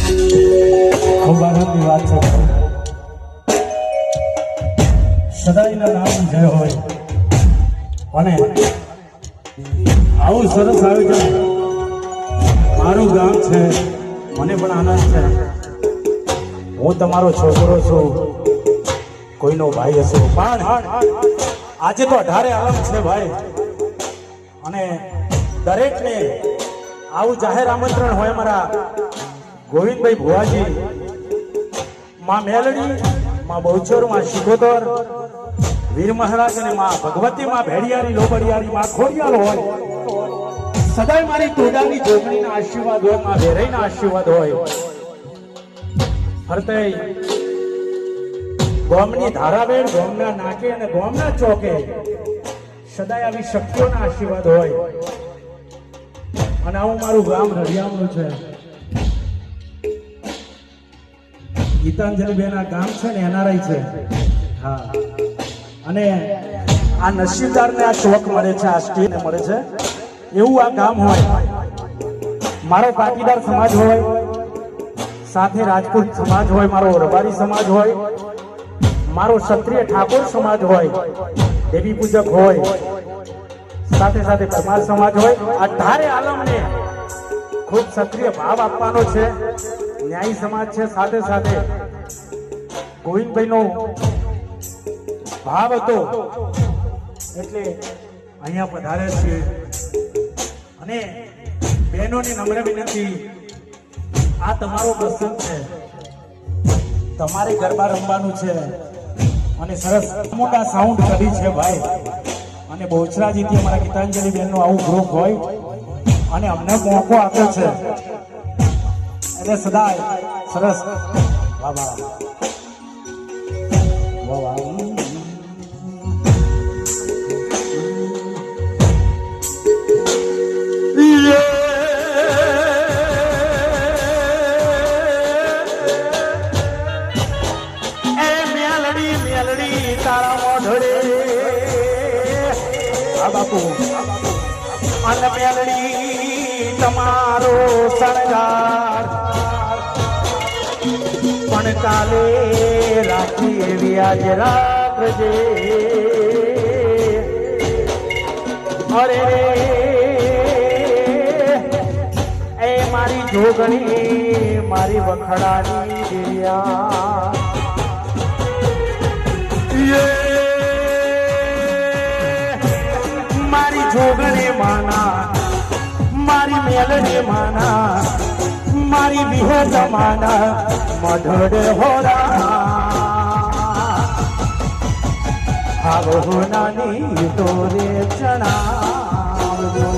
ખૂબ આનંદની વાત છે. સદાયના નામ જય હોય અને આવું સરસ આયોજન મારું ગામ છે. મને પણ આનંદ છે. હું તમારો છોકરો છું, કોઈનો ભાઈ હશે, પણ આજે તો 18 આલમ છે ભાઈ. અને દરેકને આવું જાહેર આમંત્રણ હોય. મારા ગોવિંદભાઈ ભુવાજી, માં મેલડી, માં બહુચર, માં શિકોતર, વીર મહારાજ અને માં ભગવતી, માં ભેડિયારી, લોબડિયારી, માં ખોડિયાલ હોય. સદાય મારી તોડાની જોગણીના આશીર્વાદ હોય, માં વેરાઈના આશીર્વાદ હોય. ફરતે ગોમની ધારાવેડ, ગોમના નાકે અને ગોમના ચોકે સદાય આવી શક્તિઓના આશીર્વાદ હોય. અને આવું મારું ગામ રળિયામણું છે. ગીતાંજલિ બેન આ ગામ છે ને એનઆરઆઈ છે. હા, અને આ નસીબદારને આ ચોક મળે છે, આ સ્ટેજ મળે છે, એવું આ ગામ હોય. મારો પાટીદાર સમાજ હોય, સાથે રાજપૂત સમાજ હોય, મારો રબારી સમાજ હોય, મારો ક્ષત્રિય ઠાકોર સમાજ હોય, દેવી પૂજક હોય, સાથે સાથે પરમાર સમાજ હોય. 18 આલમને ખૂબ સક્રિય ભાવ આપવાનો છે. ન્યાયી સમાજ છે, સાથે સાથે ગોવિંદભાઈનો ભાવ હતો એટલે અહીંયા પધારે છે. અને બહેનોની નમ્ર વિનંતી, આ તમારો પ્રસંગ છે, તમારે ગરબા રમવાનું છે. અને સરસ મોટા સાઉન્ડ કરી છે ભાઈ. અને બહુચરાજીથી અમારા ગીતાંજલિ બેનનું આવું ગ્રુપ હોય અને અમને મોકો આપ્યો છે એટલે સદાય સરસ. વાહ વાહ વાહ વાહ. બાપુ અને મેલડી તમારો શણગાર પણ કાલે રાખી એવી આજ રાખજે. અરે એ મારી જોગણી, મારી વખડાની દેવ્યા, મારી જોગણી માના, મારી મેલડી માના, મારી વિહેજ માના મઢડે હોરા. આવો નાની તોરે ચણાવજો.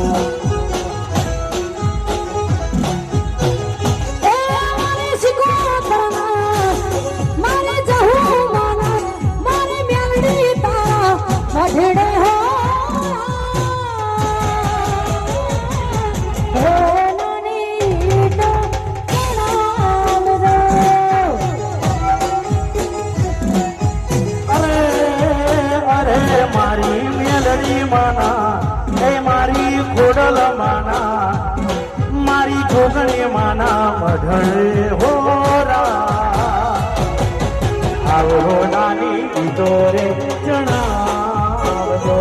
મારી જોગણી માના મઢળે હોરા. આવો નાની તોરે જણાવજો.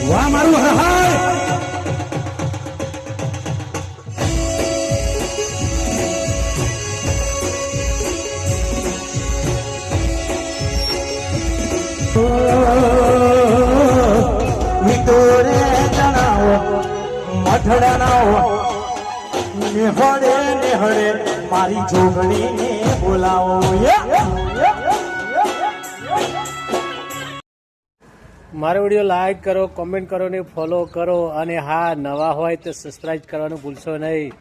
વાહ મારું હાય. તોરે જણાવો મઠડાના નેહળે નેહળે મારી જોગણીને બોલાવો. મારો વિડીયો લાઈક કરો, કોમેન્ટ કરો ને ફોલો કરો, અને હા, નવા હોય તો સબસ્ક્રાઈબ કરવાનું ભૂલશો નહીં.